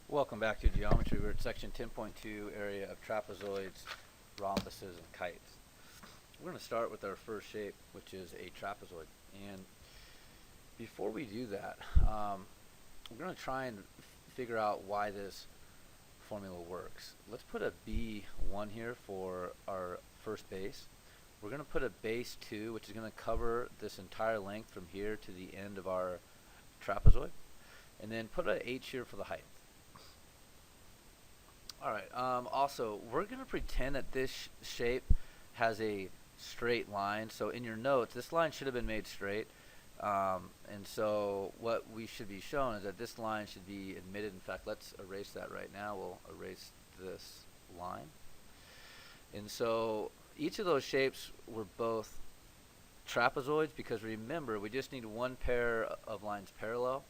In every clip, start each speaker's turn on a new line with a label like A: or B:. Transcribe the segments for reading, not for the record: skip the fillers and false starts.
A: Welcome back to geometry. We're at section 10.2, area of trapezoids, rhombuses, and kites. We're going to start with our first shape, which is a trapezoid. And before we do that, we're going to try and figure out why this formula works. Let's put a B1 here for our first base. We're going to put a base 2, which is going to cover this entire length from here to the end of our trapezoid. And then put an H here for the height. Alright, also, we're going to pretend that this shape has a straight line. So in your notes, this line should have been made straight. And so what we should be shown is that this line should be admitted. In fact, let's erase that right now. We'll erase this line. And so each of those shapes were both trapezoids because remember, we just need one pair of lines parallel.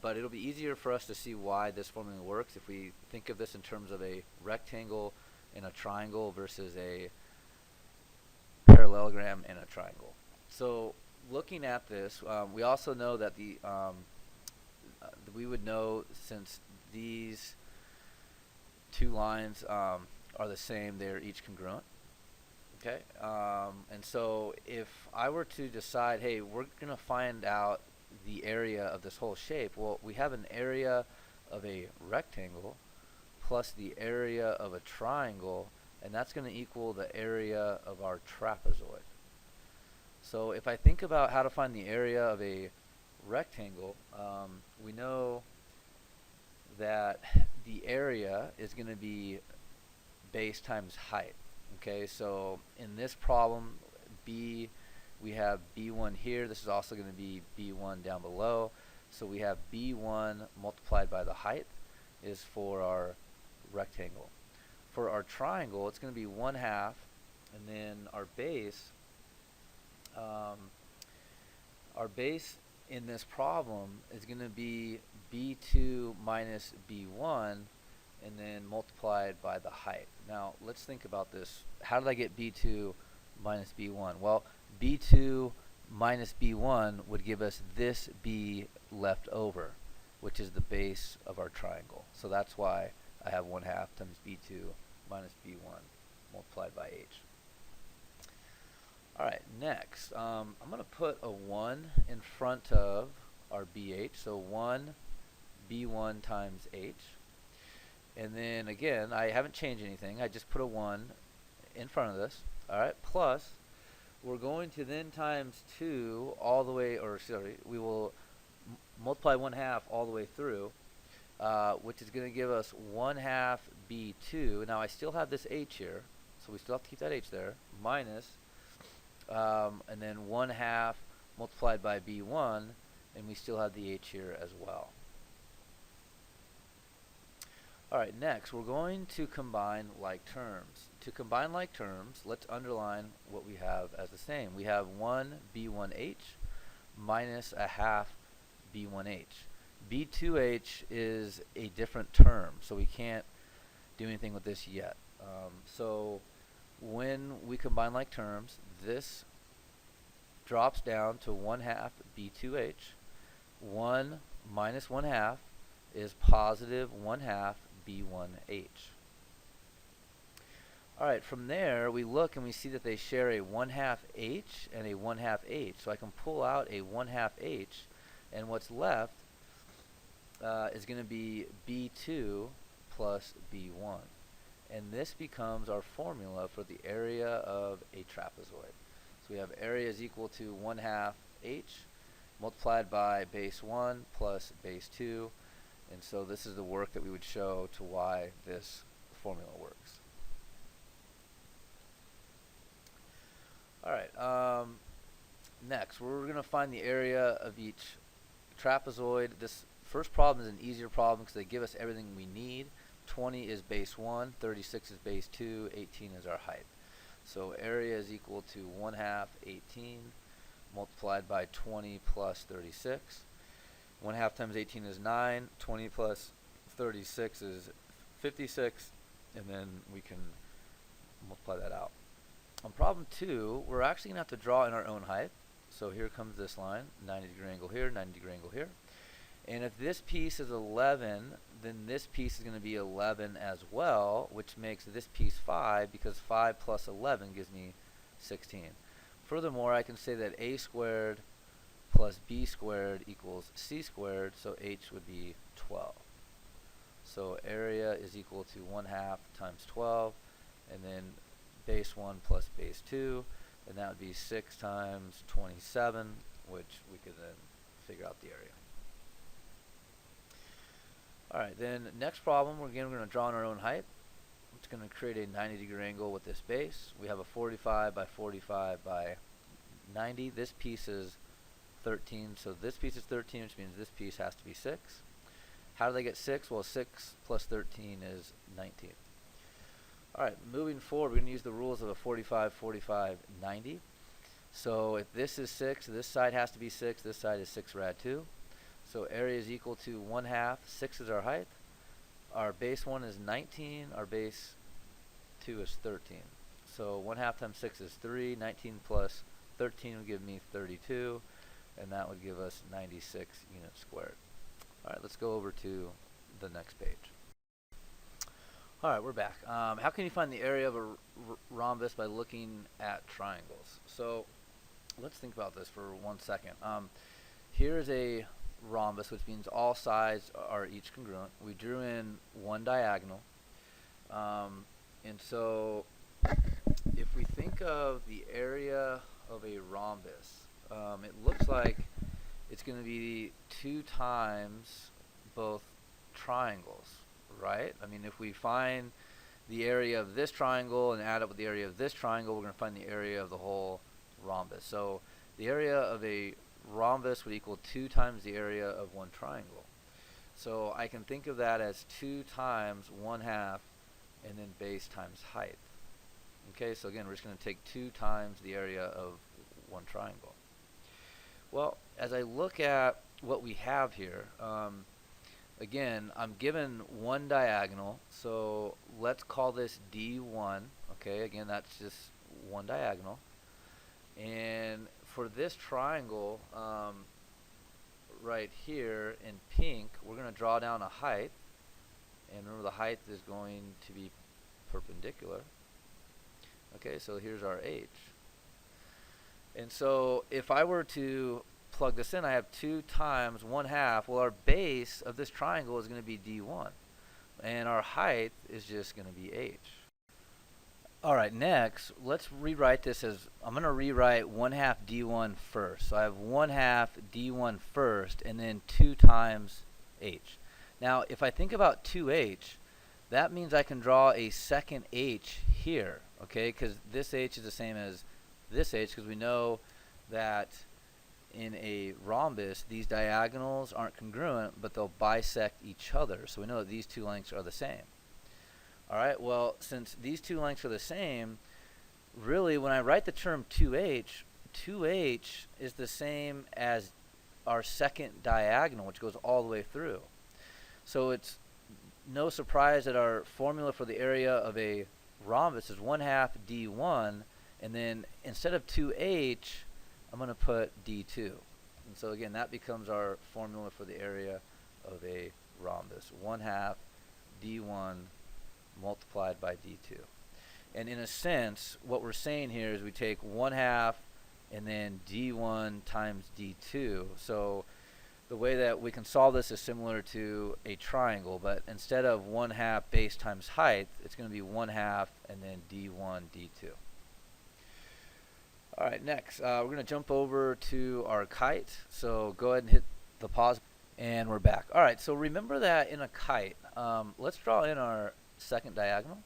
A: But it'll be easier for us to see why this formula works if we think of this in terms of a rectangle and a triangle versus a parallelogram and a triangle. So looking at this, we also know that we would know since these two lines are the same, they're each congruent. Okay, and so if I were to decide, hey, we're going to find out the area of this whole shape, well, we have an area of a rectangle plus the area of a triangle, and that's going to equal the area of our trapezoid. So if I think about how to find the area of a rectangle, we know that the area is going to be base times height. Okay, so in this problem, we have B1 here. This is also going to be B1 down below. So we have B1 multiplied by the height is for our rectangle. For our triangle, it's going to be 1/2, and then our base in this problem is going to be B2 minus B1, and then multiplied by the height. Now let's think about this. How did I get B2 minus B1? Well, B2 minus B1 would give us this B left over, which is the base of our triangle. So that's why I have 1/2 times B2 minus B1 multiplied by H. Alright, next, I'm going to put a 1 in front of our BH, so 1 B1 times H. And then again, I haven't changed anything, I just put a 1 in front of this. Alright, plus we're going to then times 2 all the way, or sorry, we will multiply 1/2 all the way through, which is going to give us 1/2 B2. Now I still have this H here, so we still have to keep that H there, minus, and then 1/2 multiplied by B1, and we still have the H here as well. Alright, next we're going to combine like terms. To combine like terms, let's underline what we have as the same. We have 1 B1H minus 1/2 B1H. B2H is a different term, so we can't do anything with this yet. So when we combine like terms, this drops down to 1/2 B2H. 1 minus 1/2 is positive 1/2 B1H. Alright, from there we look and we see that they share a 1/2 H and a 1/2 H. So I can pull out a 1/2 H, and what's left is going to be B2 plus B1. And this becomes our formula for the area of a trapezoid. So we have area is equal to 1/2 H multiplied by base 1 plus base 2. And so this is the work that we would show to why this formula works. Alright, next we're going to find the area of each trapezoid. This first problem is an easier problem because they give us everything we need. 20 is base 1, 36 is base 2, 18 is our height. So area is equal to 1/2 18 multiplied by 20 plus 36. 1/2 times 18 is 9, 20 plus 36 is 56, and then we can multiply that out. On problem 2, we're actually going to have to draw in our own height. So here comes this line, 90-degree angle here, 90-degree angle here. And if this piece is 11, then this piece is going to be 11 as well, which makes this piece 5, because 5 plus 11 gives me 16. Furthermore, I can say that a squared plus b squared equals c squared, so h would be 12. So area is equal to 1/2 times 12, and then base 1 plus base 2, and that would be 6 times 27, which we could then figure out the area. Alright, then next problem, we're going to draw on our own height. It's going to create a 90-degree angle with this base. We have a 45 by 45 by 90. This piece is 13, so this piece is 13, which means this piece has to be 6. How do they get 6? Well, 6 plus 13 is 19. Alright, moving forward, we're going to use the rules of a 45, 45, 90. So if this is 6, this side has to be 6, this side is 6 rad 2. So area is equal to 1/2, 6 is our height. Our base 1 is 19, our base 2 is 13. So 1/2 times 6 is 3, 19 plus 13 would give me 32, and that would give us 96 units squared. Alright, let's go over to the next page. Alright, we're back. How can you find the area of a rhombus by looking at triangles? So let's think about this for 1 second. Here's a rhombus, which means all sides are each congruent. We drew in one diagonal. And so if we think of the area of a rhombus, it looks like it's going to be 2 times both triangles, right? I mean, if we find the area of this triangle and add up with the area of this triangle, we're going to find the area of the whole rhombus. So the area of a rhombus would equal 2 times the area of one triangle. So I can think of that as 2 times 1/2 and then base times height. Okay, so again, we're just going to take 2 times the area of one triangle. Well, as I look at what we have here, again, I'm given one diagonal, so let's call this D1. Okay, again, that's just one diagonal. And for this triangle right here in pink, we're going to draw down a height. And remember, the height is going to be perpendicular. Okay, so here's our h. And so if I were to plug this in, I have 2 times 1/2. Well, our base of this triangle is going to be D1. And our height is just going to be h. Alright, next, let's rewrite this as, I'm going to rewrite 1/2 D1 first. So I have 1/2 D1 first, and then 2 times h. Now, if I think about 2h, that means I can draw a second h here, okay? Because this h is the same as this h, because we know that in a rhombus, these diagonals aren't congruent, but they'll bisect each other. So we know that these two lengths are the same. Alright, well, since these two lengths are the same, really when I write the term 2h, 2h is the same as our second diagonal, which goes all the way through. So it's no surprise that our formula for the area of a rhombus is 1/2 D1, and then instead of 2h, I'm going to put D2. And so again, that becomes our formula for the area of a rhombus, 1/2 D1 multiplied by D2. And in a sense, what we're saying here is we take 1/2 and then D1 times D2. So the way that we can solve this is similar to a triangle, but instead of 1/2 base times height, it's going to be 1/2 and then D1 D2. Alright, next, we're going to jump over to our kite. So go ahead and hit the pause, and we're back. Alright, so remember that in a kite, let's draw in our second diagonal.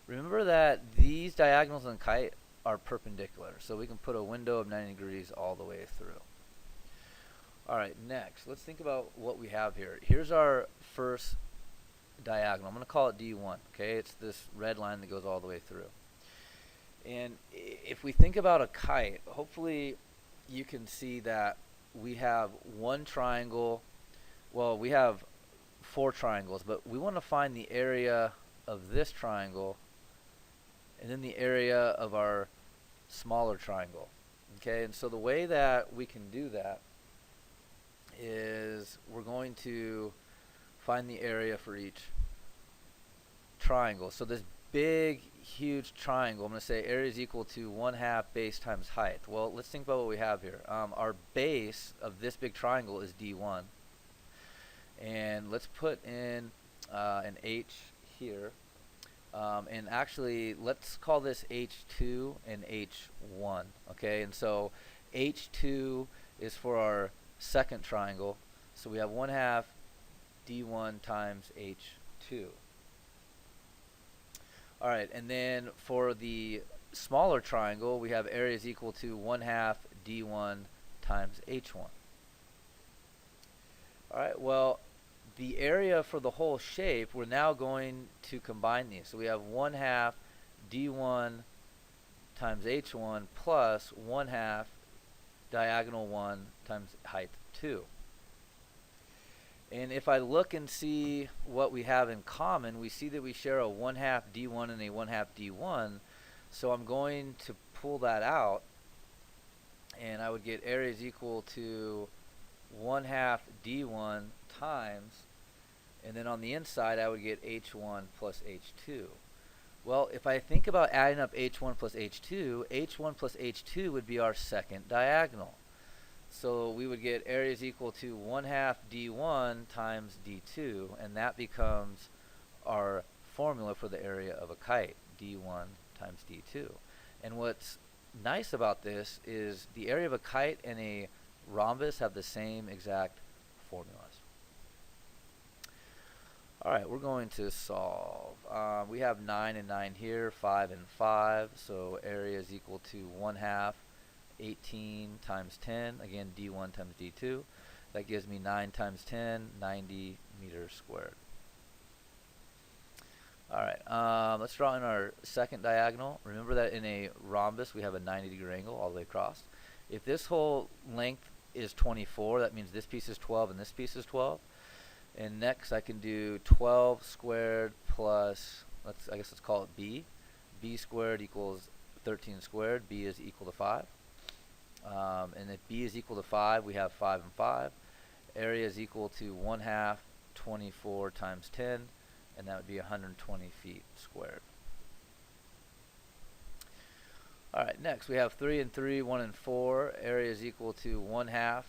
A: Remember that these diagonals in the kite are perpendicular, so we can put a window of 90 degrees all the way through. Alright, next, let's think about what we have here. Here's our first diagonal. I'm going to call it D1, okay? It's this red line that goes all the way through. And if we think about a kite, hopefully you can see that we have one triangle. Well, we have 4 triangles, but we want to find the area of this triangle and then the area of our smaller triangle. Okay, and so the way that we can do that is we're going to find the area for each triangle. So this big, huge triangle, I'm going to say area is equal to 1/2 base times height. Well, let's think about what we have here. Our base of this big triangle is D1. And let's put in an H here. And actually, let's call this H2 and H1. Okay, and so H2 is for our second triangle. So we have 1/2 D1 times H2. Alright, and then for the smaller triangle, we have area is equal to 1/2 D1 times H1. Alright, well, the area for the whole shape, we're now going to combine these. So we have 1/2 D1 times H1 plus 1/2 diagonal 1 times height 2. And if I look and see what we have in common, we see that we share a 1/2 D1 and a 1/2 D1. So I'm going to pull that out, and I would get area is equal to 1/2 D1 times, and then on the inside I would get H1 plus H2. Well, if I think about adding up H1 plus H2, H1 plus H2 would be our second diagonal. So we would get area is equal to 1/2 D1 times D2, and that becomes our formula for the area of a kite, D1 times D2. And what's nice about this is the area of a kite and a rhombus have the same exact formulas. Alright, we're going to solve. We have 9 and 9 here, 5 and 5, so area is equal to 1/2 18 times 10, again D1 times D2. That gives me 9 times 10, 90 meters squared. Alright, let's draw in our second diagonal. Remember that in a rhombus we have a 90-degree angle all the way across. If this whole length is 24, that means this piece is 12 and this piece is 12. And next I can do 12 squared plus, I guess let's call it b. b squared equals 13 squared. b is equal to 5. And if b is equal to 5, we have 5 and 5. Area is equal to 1/2 24 times 10, and that would be 120 feet squared. Alright, next we have 3 and 3, 1 and 4. Area is equal to 1/2.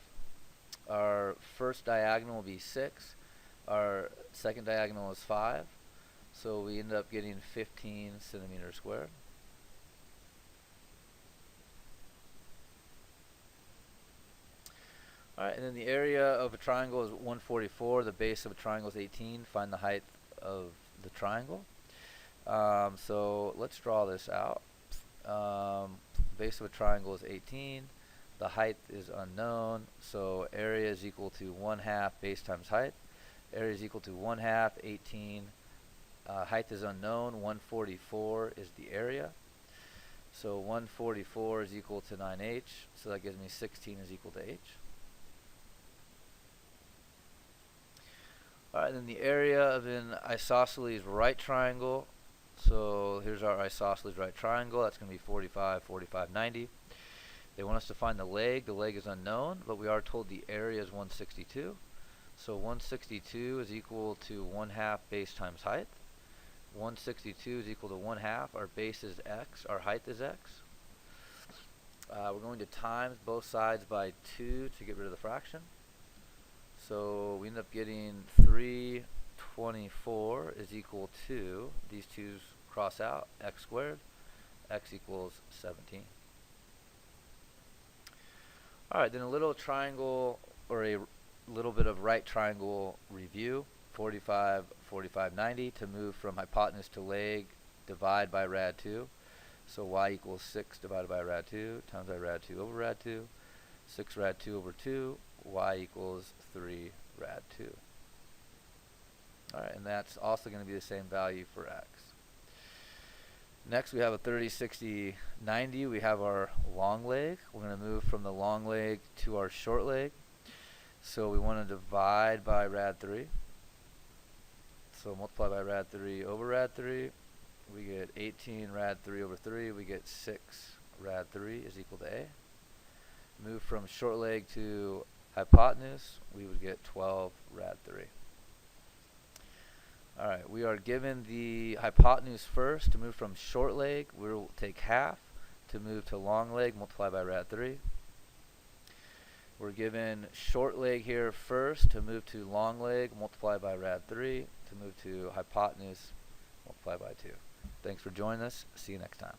A: Our first diagonal will be 6. Our second diagonal is 5. So we end up getting 15 centimeters squared. Alright, and then the area of a triangle is 144. The base of a triangle is 18. Find the height of the triangle. So let's draw this out. Base of a triangle is 18. The height is unknown. So area is equal to 1/2 base times height. Area is equal to 1/2 18. Height is unknown. 144 is the area. So 144 is equal to 9h. So that gives me 16 is equal to h. Alright, then the area of an isosceles right triangle. So here's our isosceles right triangle. That's going to be 45, 45, 90. They want us to find the leg. The leg is unknown, but we are told the area is 162. So 162 is equal to 1/2 base times height. 162 is equal to 1/2. Our base is x. Our height is x. We're going to times both sides by 2 to get rid of the fraction. So we end up getting 324 is equal to, these 2's cross out, x squared. X equals 17. Alright, then a little triangle, or a little bit of right triangle review. 45, 45, 90. To move from hypotenuse to leg, divide by rad 2. So y equals 6 divided by rad 2 times by rad 2 over rad 2. 6 rad 2 over 2. Y equals 3 rad 2. Alright, and that's also going to be the same value for x. Next we have a 30, 60, 90. We have our long leg. We're going to move from the long leg to our short leg. So we want to divide by rad 3. So multiply by rad 3 over rad 3. We get 18 rad 3 over 3. We get 6 rad 3 is equal to a. Move from short leg to hypotenuse, we would get 12 rad 3. Alright, we are given the hypotenuse first. To move from short leg, we'll take half. To move to long leg, multiply by rad 3. We're given short leg here first. To move to long leg, multiply by rad 3. To move to hypotenuse, multiply by 2. Thanks for joining us. See you next time.